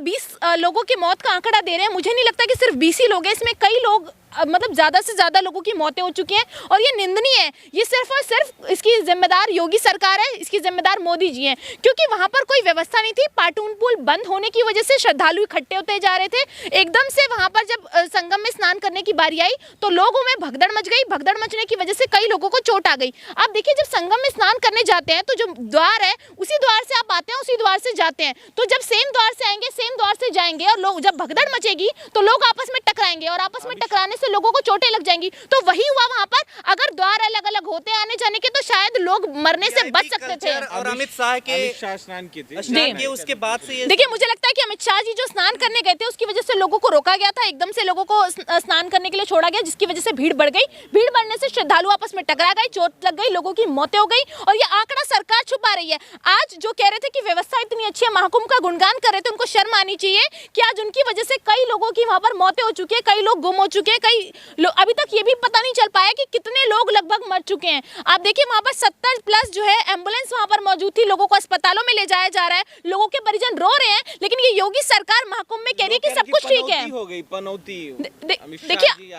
20 लोगों की मौत का आंकड़ा दे रहे हैं, मुझे नहीं लगता कि सिर्फ 20 ही लोग हैं, इसमें कई लोग मतलब ज़्यादा से ज़्यादा लोगों की मौतें हो चुकी हैं और ये निंदनीय है। ये सिर्फ और सिर्फ इसकी जिम्मेदार योगी सरकार है, इसकी जिम्मेदार मोदी जी हैं, क्योंकि वहाँ पर कोई व्यवस्था नहीं थी। पाटून पुल बंद होने की वजह से श्रद्धालु इकट्ठे होते जा रहे थे। एकदम से वहाँ पर जब संगम में स्नान करने की बारी आई तो लोगों में भगदड़ मच गई। भगदड़ मचने की वजह से कई लोगों को चोट आ गई। आप देखिए, जब संगम में स्नान करने जाते हैं तो जो द्वार है उसी द्वार से आप आते हैं, उसी द्वार से जाते हैं। तो जब सेम द्वार से आएंगे, सेम द्वार से जाएंगे और लोग जब भगदड़ मचेगी तो लोग आपस में टकराएंगे और आपस में टकराने से लोगों को चोटें लग जाएंगी। तो वही हुआ वहां पर। अगर द्वार अलग अलग होते आने जाने के तो शायद लोग मरने से बच सकते थे। और अमित शाह स्नान किए उसके बाद से देखिए, मुझे लगता है कि अमित शाह जी जो स्नान करने गए थे उसकी वजह से लोगों को रोका गया था, एकदम से लोगों को स्नान करने के लिए छोड़ा गया, जिसकी वजह से भीड़ बढ़ गई। भीड़ बढ़ने से श्रद्धालु आपस में टकरा गए, चोट लग गई, लोगों की मौतें हो गई और ये आंकड़ा सरकार छुपा रही है। आज जो कह रहे थे कि व्यवस्था इतनी अच्छी है, महाकुंभ का गुणगान कर रहे थे, उनको शर्म आनी चाहिए कि आज उनकी वजह से कई लोगों की वहां पर मौतें हो चुकी है, कई लोग गुम हो चुके हैं, कई लोग अभी तक ये भी पता नहीं चल पाया कि कितने लोग लगभग मर चुके हैं। आप देखिए, वहां पर 70 प्लस जो है एम्बुलेंस वहां पर मौजूद थी, लोगों को अस्पतालों में ले जाया जा रहा है, लोगों के परिजन रो रहे हैं, लेकिन ये योगी सरकार महाकुंभ में कह रही है कि सब कुछ ठीक है। हो गई पनौती। देखिए,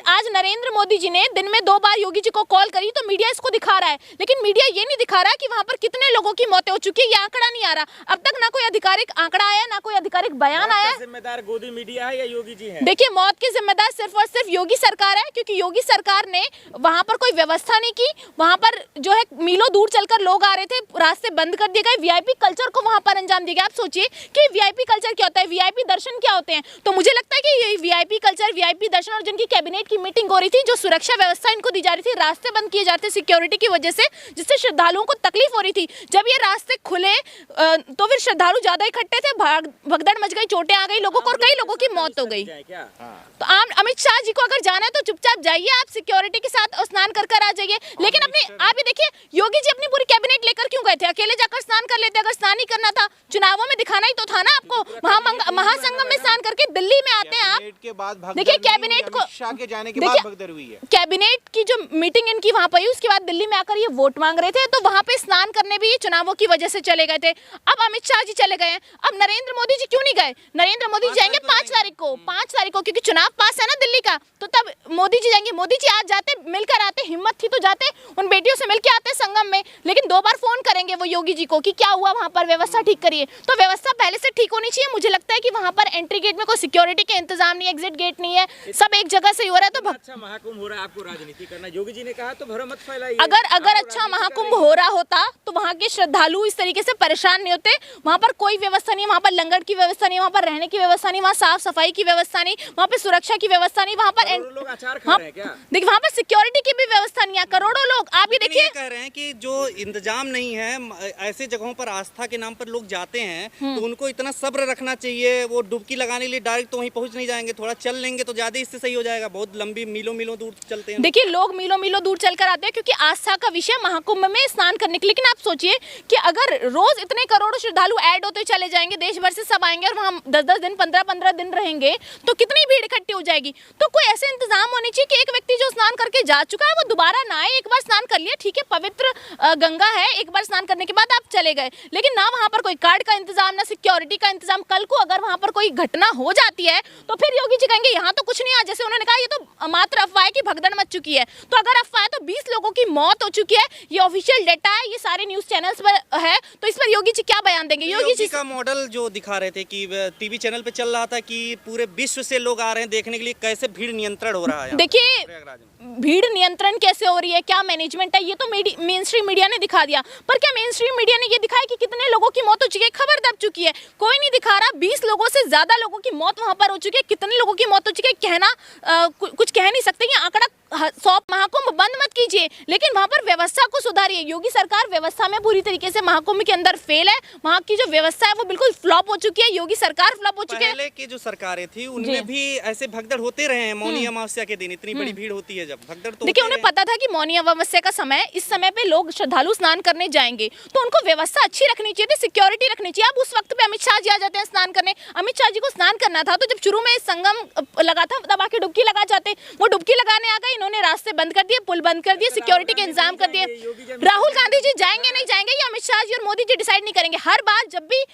आज नरेंद्र मोदी जी ने दिन में 2 बार योगी जी को कॉल करी तो मीडिया इसको दिखा रहा है, लेकिन मीडिया ये नहीं दिखा रहा कि वहां पर कितने लोगों की मौतें हो चुकी है। ये आंकड़ा नहीं आ रहा। अब तक ना कोई आधिकारिक आंकड़ा आया, ना कोई आधिकारिक बयान आया। जिम्मेदार गोदी मीडिया है या योगी जी है? देखिए, मौत की जिम्मेदार सिर्फ और सिर्फ योगी सरकार है, क्योंकि योगी सरकार ने वहां पर कोई व्यवस्था नहीं की। वहां पर जो है मीलों दूर चलकर लोग आ रहे थे, रास्ते बंद कर दिए गए, वीआईपी कल्चर को वहां पर अंजाम दिया गया। आप सोचिए कि वीआईपी कल्चर क्या होता है, वीआईपी दर्शन क्या होते हैं। तो मुझे लगता है कि ये वीआईपी कल्चर, वीआईपी दर्शन और जिनकी कैबिनेट की मीटिंग हो रही थी, जो सुरक्षा व्यवस्था इनको दी जा रही थी, रास्ते बंद किए जाते सिक्योरिटी की वजह से, जिससे श्रद्धालुओं को तकलीफ हो रही थी। जब ये रास्ते खुले तो फिर श्रद्धालु ज्यादा इकट्ठे थे, भगदड़ मच गई, चोटें आ गई लोगों को और कई लोगों की मौत हो गई। तो आप अमित शाह जी को अगर जाना है तो चुपचाप जाइए, आप सिक्योरिटी के साथ स्नान कर आ जाइए। लेकिन अपने आप ही देखिए, योगी जी अपनी पूरी कैबिनेट लेकर क्यों गए थे? अकेले जाकर स्नान कर लेते। अगर स्नान ही करना था, चुनावों में दिखाना ही तो था ना आपको। महासंगम में स्नान करके दिल्ली में आते हैं आप। देखिए, कैबिनेट को के जाने के बाद भगदड़ हुई है। कैबिनेट की जो मीटिंग इनकी वहां पर हुई, उसके बाद दिल्ली में आकर ये वोट मांग रहे थे, तो वहां पे स्नान करने भी चुनावों की वजह से चले गए थे। अब अमित शाह जी चले गए हैं, अब नरेंद्र मोदी जी क्यों नहीं गए? नरेंद्र मोदी जी जाएंगे 5 तारीख को, क्योंकि चुनाव पास है ना दिल्ली का, तो तब मोदी जी जाएंगे। मोदी जी आज जाते, मिलकर आते, हिम्मत थी तो जाते, उन बेटियों से मिलकर आते संगम में। लेकिन 2 बार फोन करेंगे वो योगी जी को कि क्या हुआ वहां पर, व्यवस्था ठीक करिए। तो व्यवस्था पहले से ठीक होनी चाहिए। मुझे लगता है कि वहां पर एंट्री गेट में कोई सिक्योरिटी के इंतजाम नहीं, एग्जिट गेट नहीं है, सब एक जगह से ही हो रहा है। तो अच्छा महाकुंभ हो रहा है, आपको राजनीति करना, योगी जी ने कहा तो भ्रम मत फैलाइए। अगर अच्छा महाकुंभ हो रहा होता तो वहाँ के श्रद्धालु इस तरीके से परेशान नहीं होते। वहाँ पर कोई व्यवस्था नहीं, वहाँ पर लंगर की व्यवस्था नहीं, वहाँ पर रहने की व्यवस्था नहीं, वहाँ साफ सफाई की व्यवस्था नहीं, वहाँ पे सुरक्षा की व्यवस्था नहीं, वहाँ पर लोग अचार खा रहे हैं क्या? देखिए, वहाँ पर सिक्योरिटी की भी व्यवस्था नहीं है। करोड़ों लोग, आप ये देखिए, कह रहे हैं कि जो इंतजाम नहीं है, ऐसे जगहों पर आस्था के नाम पर लोग जाते हैं तो उनको इतना सब्र रखना चाहिए। वो डुबकी लगाने के लिए डायरेक्ट तो वहीं पहुंच नहीं जाएंगे, थोड़ा चल लेंगे तो ज्यादा इससे सही हो जाएगा। बहुत लंबी मीलों दूर चलते हैं। देखिए, लोग मीलों दूर चलकर आते हैं क्योंकि आस्था का विषय महाकुंभ में स्नान करने के। लेकिन आप सोचिए कि अगर रोज इतने करोड़ों श्रद्धालु ऐड होते चले जाएंगे, देश भर से सब आएंगे और वहाँ 10-10 दिन 15-15 दिन रहेंगे, तो कितनी भीड़ इकट्ठी हो जाएगी। तो कोई ऐसे इंतजाम होने चाहिए कि एक व्यक्ति जो स्नान करके जा चुका है वो दोबारा ना आए। एक बार स्नान कर लिया, ठीक है, पवित्र गंगा है, एक बार स्नान करने के बाद आप चले गए, लेकिन ना वहाँ पर कोई कार्ड का इंतजाम, ना सिक्योरिटी का इंतजाम। कल को अगर वहाँ पर कोई घटना हो जाती है तो फिर योगी जी कहेंगे यहाँ तो कुछ नहीं है। जैसे उन्होंने कहा ये तो मात्र अफवाह है कि भगदड़ मच चुकी है। तो अगर अफवाह है तो 20 लोगों की मौत हो चुकी है, ये ऑफिशियल डेटा है, ये सारे न्यूज चैनल्स पर है। तो इस पर योगी जी क्या बयान देंगे? योगी जी का मॉडल जो दिखा रहे थे कि टीवी चैनल पे चल रहा था कि पूरे विश्व से लोग आ रहे हैं देखने के लिए, कैसे भीड़ नियंत्रण हो रहा है। देखिए, भीड़ नियंत्रण कैसे हो रही है, क्या मैनेजमेंट है, ये तो मेन स्ट्रीम मीडिया ने दिखा दिया। पर क्या मेन स्ट्रीम मीडिया ने ये दिखाया कि कितने लोगों की मौत हो चुकी है? खबर दब चुकी है, कोई नहीं दिखा रहा। 20 लोगों से ज्यादा लोगों की मौत वहां पर हो चुकी है। कितने लोगों की मौत हो चुकी है कहना कुछ कह नहीं सकते। ये आंकड़ा 100 महाकुंभ बंद मत कीजिए, लेकिन वहां पर व्यवस्था को सुधारिए। योगी सरकार व्यवस्था में पूरी तरीके से महाकुंभ के अंदर फेल है। वहां की जो व्यवस्था है वो बिल्कुल फ्लॉप हो चुकी है। योगी सरकार फ्लॉप हो चुकी है। पहले की जो सरकारें थी उनमें भी ऐसे भगदड़ होते रहे हैं। मौनी अमावस्या के दिन इतनी बड़ी भीड़ होती है, जब भगदड़ तो देखिए, उन्हें पता था कि मौनी अमावस्या का समय, इस समय पे लोग श्रद्धालु स्नान करने जाएंगे, तो उनको व्यवस्था अच्छी रखनी चाहिए थी, सिक्योरिटी रखनी चाहिए। अब उस वक्त पे अमित शाह जी आ जाते हैं स्नान करने। अमित शाह जी को स्नान करना था तो जब शुरू में संगम लगा था तब आके डुबकी लगा जाते। वो डुबकी लगाने आ गए, इन्होंने रास्ते बंद कर दिए, पुल बंद कर दिए, सिक्योरिटी के इंतजाम कर दिए। राहुल गांधी जी जाएंगे नहीं जाएंगे, ये अमित शाह जी और मोदी जी डिसाइड नहीं करेंगे। हर बार जब भी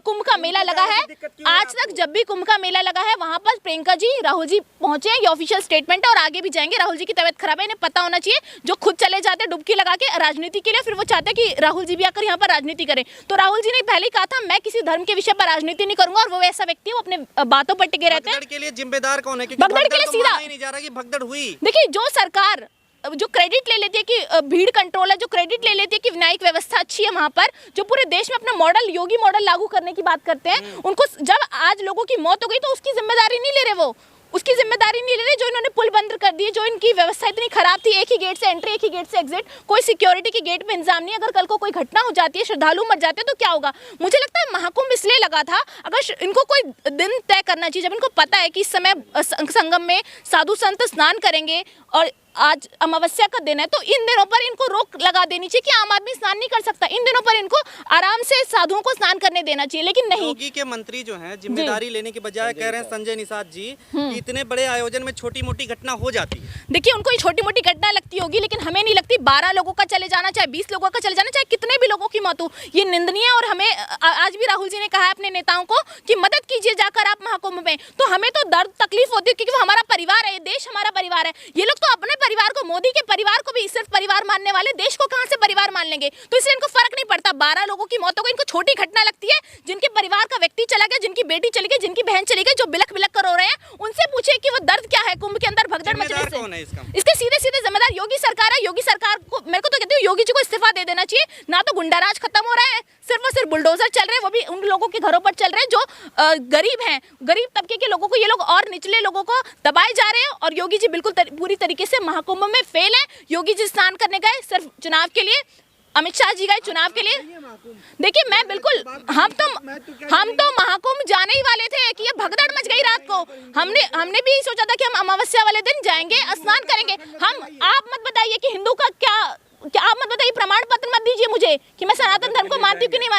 कुंभ का मेला लगा है, आज तक जब भी कुंभ का मेला लगा है, वहां पर प्रियंका जी, राहुल जी पहुंचे हैं, ये ऑफिशियल स्टेटमेंट है और आगे भी जाएंगे। राहुल जी की तबीयत खराब है, इन्हें पता होना चाहिए। जो खुद चले जाते हैं डुबकी लगा के राजनीति के लिए, फिर वो चाहते हैं कि राहुल जी भी आकर यहाँ पर राजनीति करें। तो राहुल जी ने पहले ही कहा था मैं किसी धर्म के विषय पर राजनीति नहीं करूंगा, और वो ऐसा व्यक्ति है, वो अपने बातों पर टिके रहते हैं। भगदड़ के लिए जिम्मेदार कौन है? क्योंकि भगदड़ के लिए तो सीधा माना ही नहीं जा रहा कि भगदड़ हुई। देखिए, जो सरकार जो क्रेडिट ले लेती है कि भीड़ कंट्रोल है, जो क्रेडिट ले लेती है कि न्यायिक व्यवस्था अच्छी है, वहां पर जो पूरे देश में अपना मॉडल, योगी मॉडल लागू करने की बात करते हैं, उनको जब आज लोगों की मौत हो गई तो उसकी जिम्मेदारी नहीं ले रहे, वो उसकी जिम्मेदारी नहीं ले रहे। जो इन्होंने पुल बंद कर दिए, जो इनकी व्यवस्था इतनी खराब थी, एक ही गेट से एंट्री, एक ही गेट से एग्जिट, कोई सिक्योरिटी के गेट पे इंतजाम नहीं। अगर कल को कोई घटना हो जाती है, श्रद्धालु मर जाते हैं, तो क्या होगा? मुझे लगता है महाकुंभ इसलिए लगा था, अगर इनको कोई दिन तय करना चाहिए, जब इनको पता है कि इस समय संगम में साधु संत स्नान करेंगे और आज अमावस्या का दिन है, तो इन दिनों पर इनको रोक लगा देनी चाहिए कि आम आदमी स्नान नहीं कर सकता। इन दिनों पर इनको आराम से साधुओं को स्नान करने देना चाहिए, लेकिन नहीं। योगी के मंत्री जो हैं जिम्मेदारी लेने के बजाय कह रहे हैं, संजय निषाद जी, कि इतने बड़े आयोजन में छोटी मोटी घटना हो जाती है। देखिए, उनको ये छोटी मोटी घटना लगती होगी, लेकिन हमें नहीं लगती। 12 लोगों का चले जाना, चाहे 20 लोगों का चले जाना, चाहे कितने भी लोगों की मौत हो, ये निंदनीय है। और हमें आज भी राहुल जी ने कहा है अपने नेताओं को कि मदद कीजिए जाकर आप महाकुंभ में। तो हमें तो दर्द तकलीफ होती है, क्योंकि वो हमारा परिवार है, ये देश हमारा परिवार है। ये लोग तो अपने परिवार को, मोदी परिवार को भी सिर्फ परिवार मानने वाले, देश को कहां से परिवार मान लेंगे? तो इसलिए इनको फर्क नहीं पड़ता। 12 लोगों की मौतों को इनको छोटी घटना लगती है। जिनके परिवार का व्यक्ति चला गया, जिनकी बेटी चली गई, जिनकी बहन चली गई, जो बिलख बिलख कर रो रहे हैं, उनसे पूछे कि वो दर्द क्या है कुंभ के अंदर भगदड़ मचने से। इसके सीधे सीधे जिम्मेदार योगी सरकार है। योगी सरकार को, मेरे को तो कहती हूँ, योगी जी को इस्तीफा दे देना चाहिए। ना तो गुंडाराज खत्म हो रहा है, सिर्फ और सिर्फ बुलडोजर चल रहे हैं, वो भी उन लोगों के घरों पर चल रहे हैं जो गरीब हैं, गरीब तबके के लोगों को ये लोग और निचले लोगों को दबाए जा रहे हैं। और योगी जी बिल्कुल पूरी तरीके से महाकुंभ में फेल है। योगी जी स्नान करने गए सिर्फ चुनाव के लिए, अमित शाह जी गए चुनाव के लिए। देखिए, मैं बिल्कुल, हम तो महाकुंभ जाने ही वाले थे कि ये भगदड़ मच गई रात को। हमने भी सोचा था कि हम अमावस्या वाले दिन जाएंगे, स्नान करेंगे। आप मत बताइए कि हिंदू का क्या आप मत बताइए, प्रमाण पत्र मत दीजिए मुझे कि मैं सनातन धर्म को मानती हूँ कि नहीं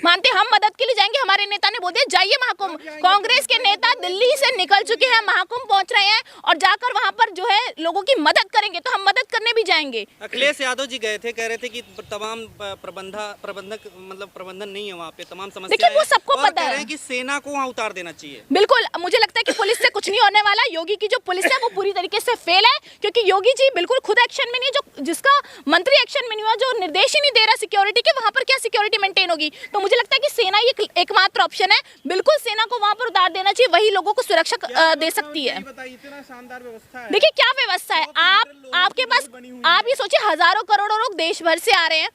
मानते। हम मदद के लिए जाएंगे। हमारे नेता ने बोल दिया जाइए महाकुंभ। कांग्रेस के नेता दिल्ली से निकल चुके हैं, महाकुंभ पहुंच रहे हैं और जाकर वहां पर जो है लोगों की मदद करेंगे। तो हम मदद करने भी जाएंगे। अखिलेश यादव जी गए थे, कह रहे थे कि तमाम प्रबंधन नहीं है वहाँ पे, तमाम समस्याएं, वो सबको पता है कि सेना को वहाँ उतार देना चाहिए। बिल्कुल, मुझे लगता है कि पुलिस से कुछ नहीं होने वाला। योगी की जो पुलिस है वो पूरी तरीके से फेल है, क्योंकि योगी जी बिल्कुल खुद एक्शन में नहीं है। जो जिसका मंत्री एक्शन में नहीं हुआ, जो निर्देश ही नहीं दे रहा सिक्योरिटी के, वहां पर क्या सिक्योरिटी मेंटेन होगी? तो मुझे लगता है कि सेना ये एकमात्र ऑप्शन है। बिल्कुल सेना को वहां पर उतार देना चाहिए, वही लोगों को सुरक्षा दे सकती है। इतना शानदार व्यवस्था है। देखिए क्या व्यवस्था है, आपके पास, आप ये सोचिए हजारों करोड़ों लोग देश भर से आ रहे हैं।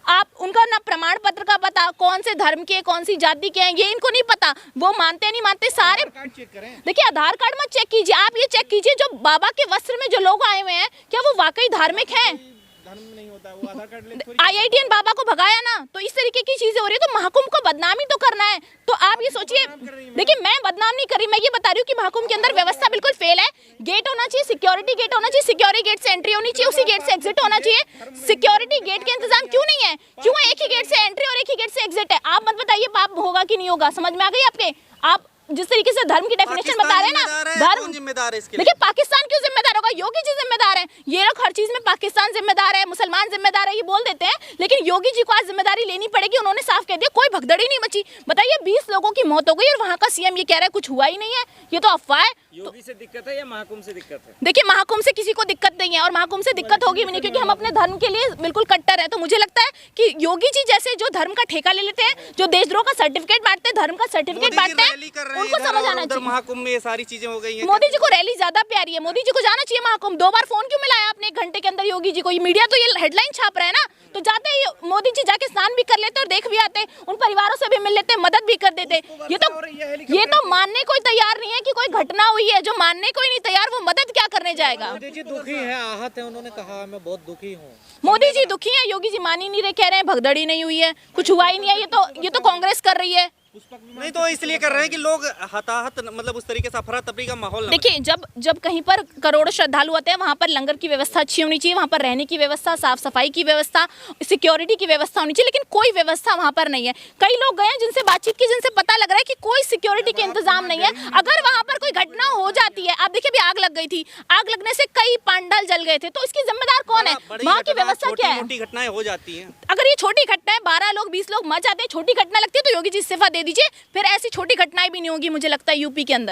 आप उनका ना प्रमाण पत्र का पता, कौन से धर्म के, कौन सी जाति के हैं, ये इनको नहीं पता। वो मानते नहीं मानते सारे। देखिए, आधार कार्ड मत चेक कीजिए, आप ये चेक कीजिए जो बाबा के वस्त्र में जो लोग आए हुए हैं, क्या वो वाकई धार्मिक हैं? नहीं होता वो आधार कार्ड। IITN बाबा को भगाया ना, तो इस तरीके की चीजें हो रही है। तो महाकुंभ को बदनामी तो करना है। तो आप ये सोचिए, देखिए मैं बदनाम नहीं कर रही, मैं ये बता रही हूँ कि महाकुंभ के अंदर व्यवस्था बिल्कुल फेल है। गेट होना चाहिए, सिक्योरिटी गेट होना चाहिए, सिक्योरिटी गेट से एंट्री होनी चाहिए, उसी गेट से एग्जिट होना चाहिए। सिक्योरिटी गेट के इंतजाम क्यों नहीं है? क्यों एक ही गेट से एंट्री और एक ही गेट से एग्जिट है? आप मत बताइए पाप होगा कि नहीं होगा। समझ में आ गई आपके? आप जिस तरीके से धर्म की डेफिनेशन बता रहे हैं ना, धर्म जिम्मेदार है इसके लिए। देखिए, पाकिस्तान क्यों जिम्मेदार होगा? योगी जी जिम्मेदार है। ये लोग हर चीज में पाकिस्तान जिम्मेदार है, मुसलमान जिम्मेदार है, ये बोल देते हैं, लेकिन योगी जी को आज जिम्मेदारी लेनी पड़ेगी। उन्होंने साफ कह दिया कोई भगदड़ी नहीं मची। बताइए, 20 लोगों की मौत हो गई और वहां का सीएम ये कह रहा है कुछ हुआ ही नहीं है। ये तो अफवाह है। योगी से दिक्कत है या महाकुंभ से दिक्कत है? देखिए, महाकुंभ से किसी को दिक्कत नहीं है और महाकुंभ से दिक्कत होगी भी नहीं, क्योंकि हम अपने धर्म के लिए बिल्कुल कट्टर है। तो मुझे लगता है कि योगी जी जैसे जो धर्म का ठेका ले लेते हैं, जो देशद्रोह का सर्टिफिकेट बांटते हैं, धर्म का सर्टिफिकेट बांटते हैं, उनको समझ आना चाहिए। महाकुंभ में ये सारी चीजें हो गई हैं। मोदी जी को रैली ज्यादा प्यारी है, मोदी जी को जाना चाहिए महाकुंभ। 2 बार फोन क्यों मिलाया आपने 1 घंटे के अंदर योगी जी को? ये मीडिया तो ये हेडलाइन छाप रहा है ना, तो जाते ही मोदी जी जाके स्नान भी कर लेते और देख भी आते, उन परिवारों से भी मिल लेते, मदद भी कर देते। ये तो मानने कोई तैयार नहीं है कि कोई घटना हुई है। जो मानने कोई नहीं तैयार, वो मदद क्या करने जाएगा? मोदी जी दुखी है, आहत है, उन्होंने कहा मैं बहुत दुखी हूँ। मोदी जी दुखी है, योगी जी मान ही नहीं रहे, कह रहे हैं भगदड़ी नहीं हुई है, कुछ हुआ ही नहीं है। ये तो कांग्रेस कर रही है। नहीं तो इसलिए कर रहे हैं कि लोग हताहत, मतलब उस तरीके से अफरा तफरी का माहौल। देखिए, जब कहीं पर करोड़ों श्रद्धालु आते हैं, वहाँ पर लंगर की व्यवस्था अच्छी होनी चाहिए, वहाँ पर रहने की व्यवस्था, साफ सफाई की व्यवस्था, सिक्योरिटी की व्यवस्था होनी चाहिए, लेकिन कोई व्यवस्था वहाँ पर नहीं है। कई लोग गए हैं जिनसे बातचीत की, जिनसे पता लग रहा है कि कोई सिक्योरिटी के इंतजाम नहीं है। अगर वहाँ पर कोई घटना हो जाती है, आप देखिए अभी आग लग गई थी, आग लगने से कई पंडाल जल गए थे, तो इसकी जिम्मेदार कौन है? वहाँ की व्यवस्था क्या है? छोटी घटनाएं हो जाती हैं। अगर ये छोटी घटना है, 12 लोग 20 लोग मर जाते हैं, छोटी घटना लगती है, तो योगी जी इस्तीफा दे दीजिए, फिर ऐसी छोटी घटनाएं भी नहीं होगी मुझे लगता है यूपी के अंदर।